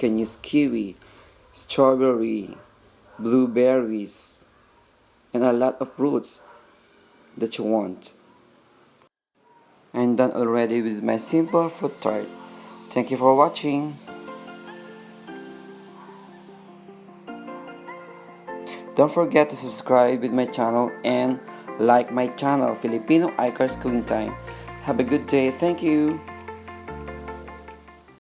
can use kiwi, strawberry, blueberries, and a lot of fruits that you want. I'm done already with my simple fruit tart. Thank you for watching. Don't forget to subscribe with my channel and like my channel, Filipino Icars Cooking Time. Have a good day. Thank you.